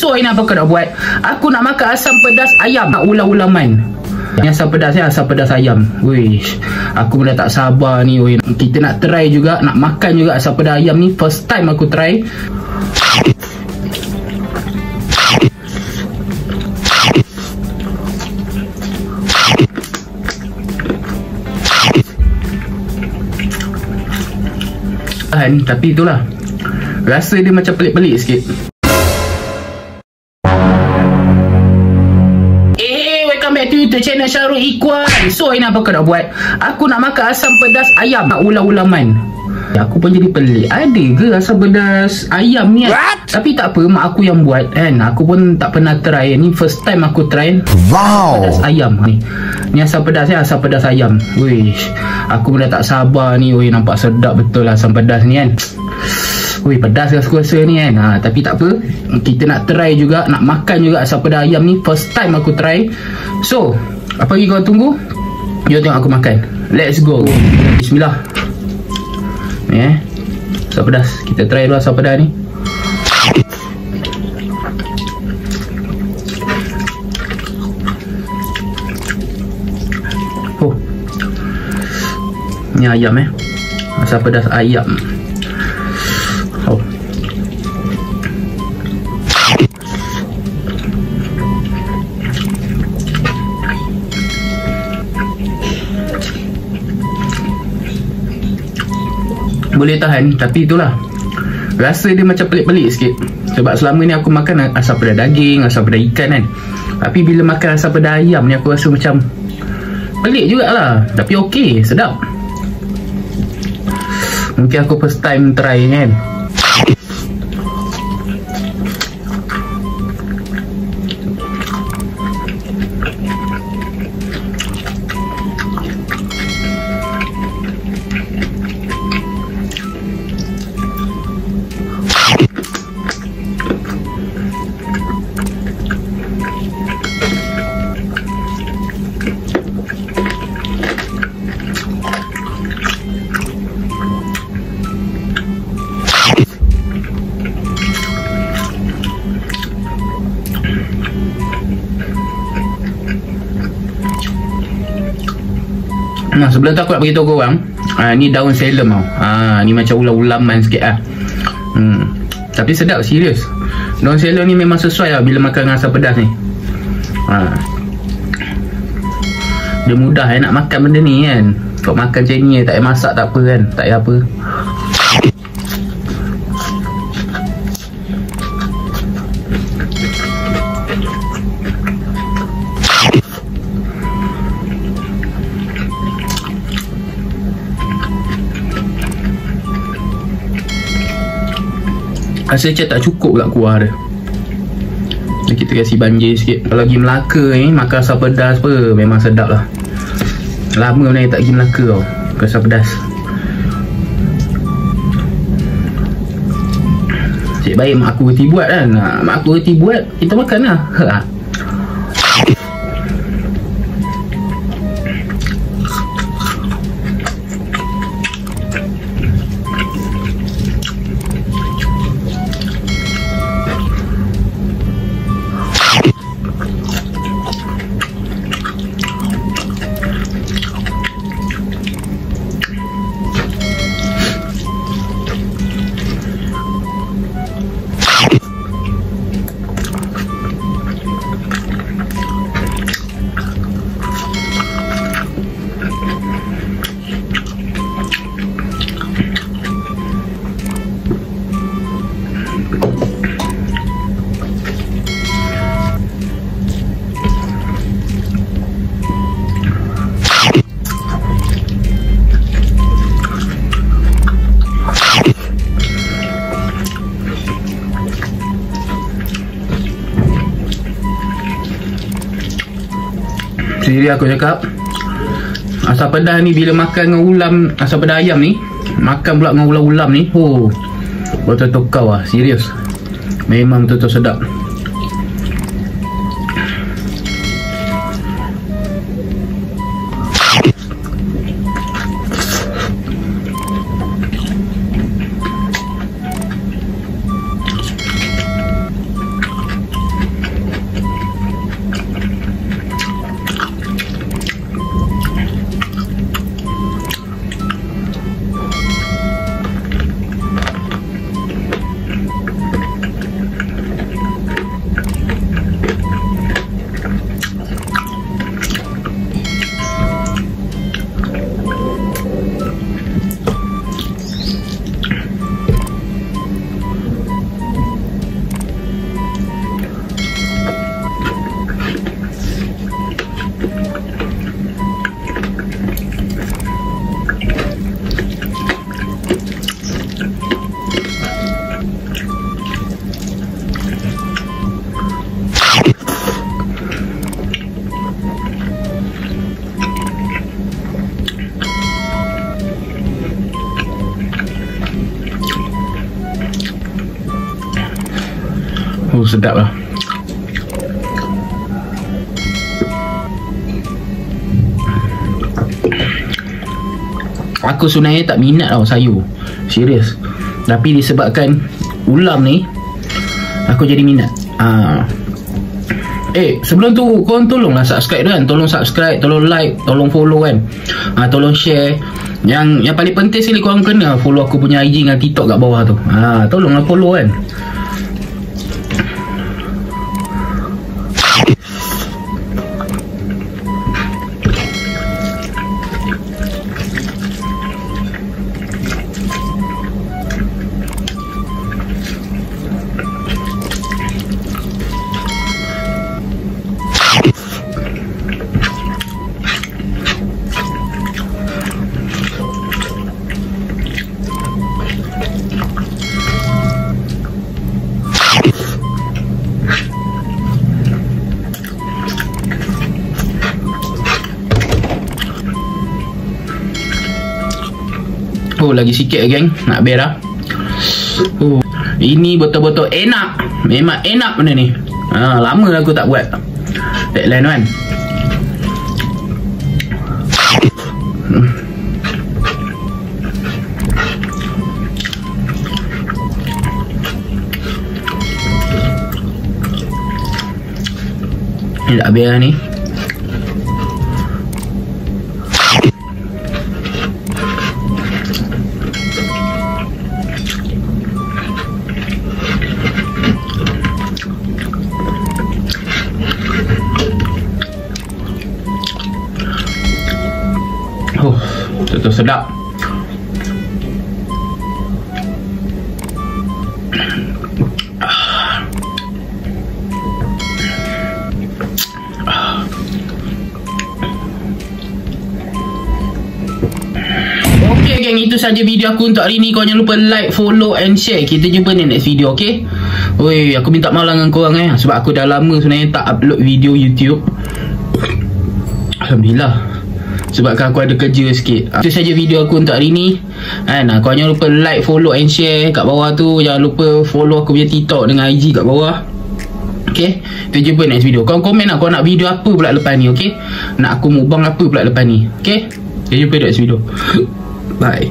So ini apa kau nak buat? Aku nak makan asam pedas ayam. Nak ulam-ulaman. Yang asam pedas ni asam pedas ayam. Wish, aku dah tak sabar ni. Weh. Kita nak try juga, nak makan juga asam pedas ayam ni. First time aku try. Tapi itulah, rasa dia macam pelik-pelik sikit. Welcome back to YouTube channel Syahrul Ikhwan. So ini apa kau nak buat? Aku nak makan asam pedas ayam. Nak ulam-ulaman. Aku pun jadi pelik, ada ke asam pedas ayam ni? Tapi tak apa, mak aku yang buat kan. Aku pun tak pernah try. Ni first time aku try. Wow, pedas ayam ni asam pedas ni, asam pedas ayam. Wish, aku pun dah tak sabar ni. Weh, nampak sedap betul lah asam pedas ni kan. Weh, pedas rasa-rasa ni kan. Tapi tak apa, kita nak try juga, nak makan juga asam pedas ayam ni. First time aku try. So, apa lagi kau tunggu? Jom tengok aku makan. Let's go. Bismillah. Ni asam pedas. Kita try dulu asam pedas ni. Oh, ni ayam asam pedas ayam. Oh, boleh tahan, tapi itulah, rasa dia macam pelik-pelik sikit. Sebab selama ni aku makan asam pedas daging, asam pedas ikan kan. Tapi bila makan asam pedas ayam ni, aku rasa macam pelik jugalah. Tapi okey, sedap. Mungkin aku first time try kan. Nah, sebelum tu aku nak beritahu korang, ni daun selem tau. Ni macam ulam-ulaman sikit lah. Tapi sedap, serius. Daun selem ni memang sesuai lah bila makan dengan asam pedas ni. Dia mudah nak makan benda ni kan. Kau makan macam ni, tak payah masak tak apa kan. Tak payah apa. Rasa macam tak cukup kat kuah dia. Jadi kita kasih banjir sikit. Kalau pergi Melaka ni, makan asam pedas apa, memang sedap lah. Lama ni tak pergi Melaka tau, makan asam pedas. Cik baik mak aku reti buat kan. Mak aku reti buat, kita makan lah. Sendiri aku cakap, asam pedas ni bila makan dengan ulam, asam pedas ayam ni, makan pula dengan ulam-ulam ni, oh, betul-betul kau lah, serius. Memang betul-betul sedap. sedap lah. Aku sebenarnya tak minat tau sayur, serius. Tapi disebabkan ulam ni, aku jadi minat. Sebelum tu korang tolonglah subscribe kan. Tolong subscribe, tolong like, tolong follow kan. Tolong share. Yang paling penting sekali korang kena follow aku punya IG dengan TikTok kat bawah tu. Tolonglah follow kan. Lagi sikit geng, nak habis dah. Ini betul-betul enak. Memang enak benda ni. Lama aku tak buat tagline kan. Ni dah habis lah ni. Betul sedap. Okay geng, itu saja video aku untuk hari ni. Kau jangan lupa like, follow and share. Kita jumpa di next video, okay? Oi, aku minta maaf dengan korang sebab aku dah lama sebenarnya tak upload video YouTube. Alhamdulillah, sebabkan aku ada kerja sikit. Itu saja video aku untuk hari ni kan. Kau jangan lupa like, follow and share kat bawah tu. Jangan lupa follow aku punya TikTok dengan IG kat bawah. Okay, kita jumpa next video. Kau komen lah kau nak video apa pula lepas ni, okay? Nak aku mukbang apa pula lepas ni, okay? Kita jumpa next video. Bye.